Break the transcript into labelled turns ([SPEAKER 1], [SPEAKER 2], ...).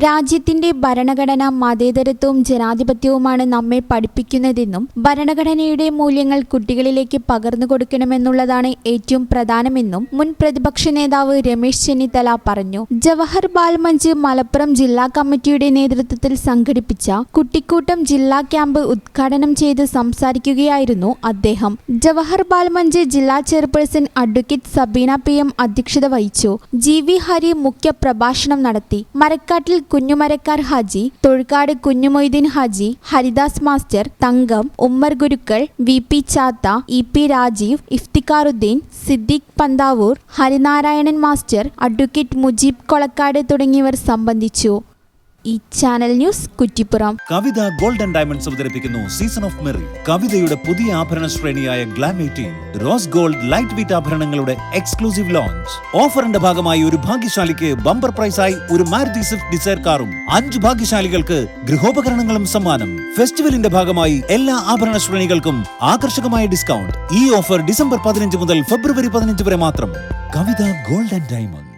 [SPEAKER 1] രാജ്യത്തിന്റെ ഭരണഘടന മതേതരത്വവും ജനാധിപത്യവുമാണ് നമ്മെ പഠിപ്പിക്കുന്നതെന്നും ഭരണഘടനയുടെ മൂല്യങ്ങൾ കുട്ടികളിലേക്ക് പകർന്നു കൊടുക്കണമെന്നുള്ളതാണ് ഏറ്റവും പ്രധാനമെന്നും മുൻ പ്രതിപക്ഷ നേതാവ് രമേശ് ചെന്നിത്തല പറഞ്ഞു. ജവഹർ ബാലമഞ്ച് മലപ്പുറം ജില്ലാ കമ്മിറ്റിയുടെ നേതൃത്വത്തിൽ സംഘടിപ്പിച്ച കുട്ടിക്കൂട്ടം ജില്ലാ ക്യാമ്പ് ഉദ്ഘാടനം ചെയ്ത് സംസാരിക്കുകയായിരുന്നു അദ്ദേഹം. ജവഹർ ബാലമഞ്ച് ജില്ലാ ചെയർപേഴ്സൺ അഡ്വക്കേറ്റ് സബീന PM അധ്യക്ഷത വഹിച്ചു. GV ഹരി മുഖ്യ പ്രഭാഷണം നടത്തി. Marakkattil Kunjumarakkar Haji, Thozhukkad Kunjumoideen Haji, Haridas master, Thankam, Ummer Gurukkal, VP Chatha, EP Rajeev, Iftikharuddin, Siddique Panthavoor, Harinarayanan master, advocate Mujeeb Kolakkad തുടങ്ങിയവർ സംബന്ധിച്ചു. ഈ channel news Kuttippuram.
[SPEAKER 2] Kavitha gold and diamonds അവതരിപ്പിക്കുന്നു സീസൺ ഓഫ് മെറി. കവിതയുടെ പുതിയ ആഭരണ ശ്രേണിയായ glam 18 rose gold light weight ആഭരണങ്ങളുടെ എക്സ്ക്ലൂസീവ് ലോഞ്ച്. ഓഫറിന്റെ ഭാഗമായി ഒരു ഭാഗ്യശാലിക്ക് ബമ്പർ പ്രൈസായി ഒരു മാരുതി സ്വിഫ്റ്റ് ഡിസയർ കാറും 5 ഭാഗ്യശാലികൾക്ക് ഗൃഹോപകരണങ്ങളും സമ്മാനം. ഫെസ്റ്റിവലിന്റെ ഭാഗമായി എല്ലാ ആഭരണ ശ്രേണികൾക്കും ആകർഷകമായ ഡിസ്കൗണ്ട്. ഈ ഓഫർ ഡിസംബർ 15 മുതൽ ഫെബ്രുവരി 15 വരെ മാത്രം. കവിത ഗോൾഡ് ആൻഡ് ഡയമണ്ട്.